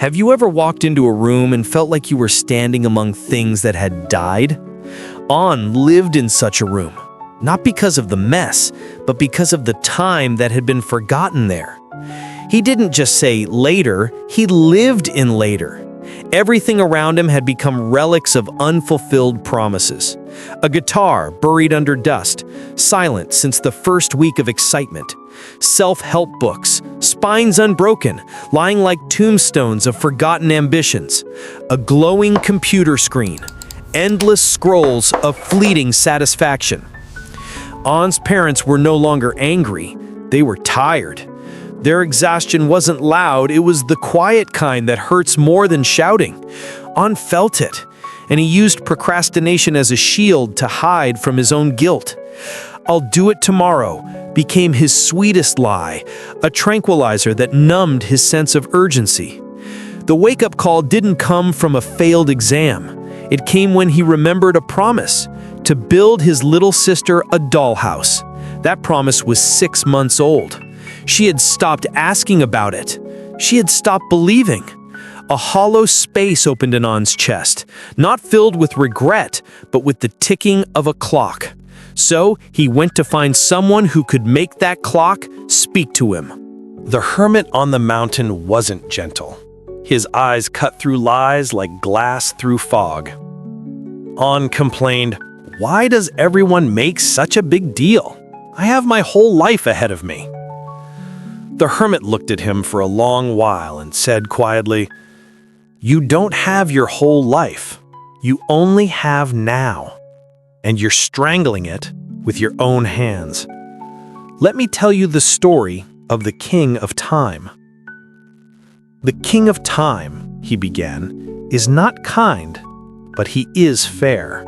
Have you ever walked into a room and felt like you were standing among things that had died? On lived in such a room, not because of the mess, but because of the time that had been forgotten there. He didn't just say later, he lived in later. Everything around him had become relics of unfulfilled promises. A guitar buried under dust, silent since the first week of excitement. Self-help books, spines unbroken, lying like tombstones of forgotten ambitions. A glowing computer screen, endless scrolls of fleeting satisfaction. On's parents were no longer angry, they were tired. Their exhaustion wasn't loud, it was the quiet kind that hurts more than shouting. On felt it, and he used procrastination as a shield to hide from his own guilt. "I'll do it tomorrow" became his sweetest lie, a tranquilizer that numbed his sense of urgency. The wake-up call didn't come from a failed exam. It came when he remembered a promise, to build his little sister a dollhouse. That promise was 6 months old. She had stopped asking about it. She had stopped believing. A hollow space opened in On's chest, not filled with regret, but with the ticking of a clock. So he went to find someone who could make that clock speak to him. The hermit on the mountain wasn't gentle. His eyes cut through lies like glass through fog. On complained, "Why does everyone make such a big deal? I have my whole life ahead of me." The hermit looked at him for a long while and said quietly, "You don't have your whole life. You only have now. And you're strangling it with your own hands. Let me tell you the story of the King of Time." "The King of Time," he began, "is not kind, but he is fair.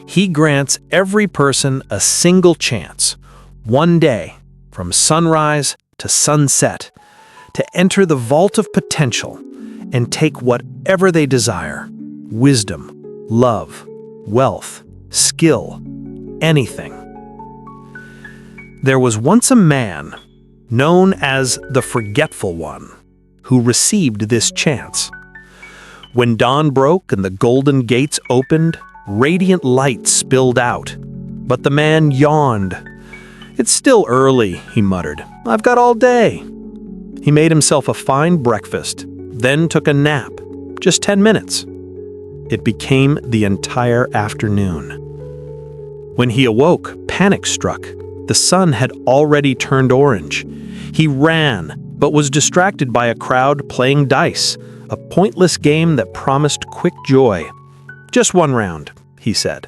He grants every person a single chance, one day, from sunrise to sunset, to enter the vault of potential and take whatever they desire: wisdom, love, wealth, skill, anything." There was once a man, known as the Forgetful One, who received this chance. When dawn broke and the golden gates opened, radiant light spilled out. But the man yawned. "It's still early," he muttered. "I've got all day." He made himself a fine breakfast, then took a nap, just 10 minutes. It became the entire afternoon. When he awoke, panic struck. The sun had already turned orange. He ran, but was distracted by a crowd playing dice, a pointless game that promised quick joy. "Just one round," he said.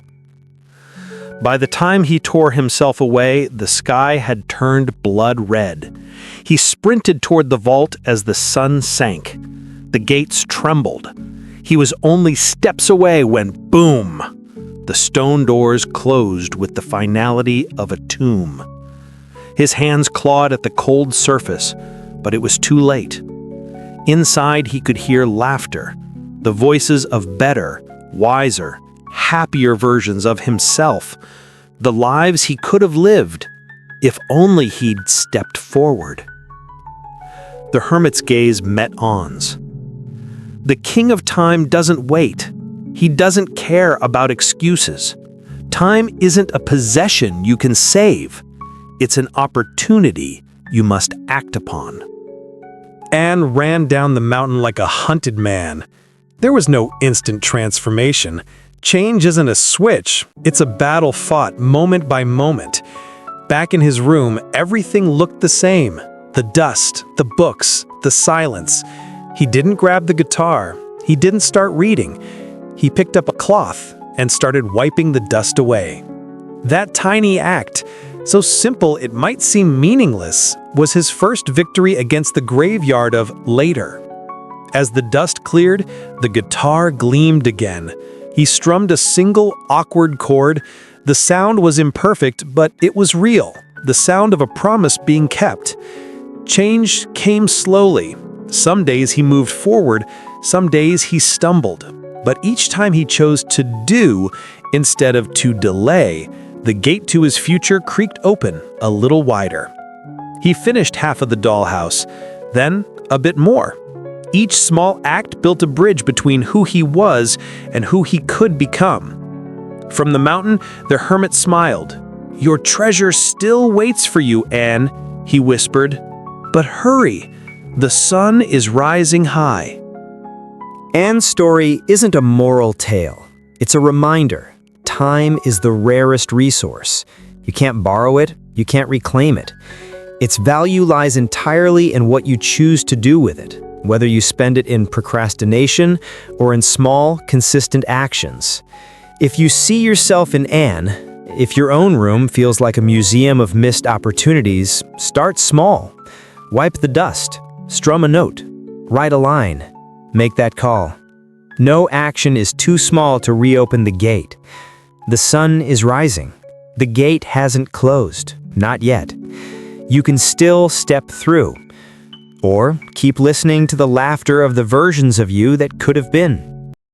By the time he tore himself away, the sky had turned blood red. He sprinted toward the vault as the sun sank. The gates trembled. He was only steps away when, boom! The stone doors closed with the finality of a tomb. His hands clawed at the cold surface, but it was too late. Inside, he could hear laughter, the voices of better, wiser, happier versions of himself, the lives he could have lived, if only he'd stepped forward. The hermit's gaze met On's. The King of Time doesn't wait. He doesn't care about excuses. Time isn't a possession you can save. It's an opportunity you must act upon. Anne ran down the mountain like a hunted man. There was no instant transformation. Change isn't a switch, it's a battle fought moment by moment. Back in his room, everything looked the same. The dust, the books, the silence. He didn't grab the guitar. He didn't start reading. He picked up a cloth and started wiping the dust away. That tiny act, so simple it might seem meaningless, was his first victory against the graveyard of later. As the dust cleared, the guitar gleamed again. He strummed a single awkward chord. The sound was imperfect, but it was real, the sound of a promise being kept. Change came slowly. Some days he moved forward, some days he stumbled. But each time he chose to do instead of to delay, the gate to his future creaked open a little wider. He finished half of the dollhouse, then a bit more. Each small act built a bridge between who he was and who he could become. From the mountain, the hermit smiled. "Your treasure still waits for you, Anne," he whispered. "But hurry, the sun is rising high." Anne's story isn't a moral tale. It's a reminder. Time is the rarest resource. You can't borrow it, you can't reclaim it. Its value lies entirely in what you choose to do with it, whether you spend it in procrastination or in small, consistent actions. If you see yourself in Anne, if your own room feels like a museum of missed opportunities, start small. Wipe the dust, strum a note, write a line, make that call. No action is too small to reopen the gate. The sun is rising. The gate hasn't closed, not yet. You can still step through, or keep listening to the laughter of the versions of you that could have been.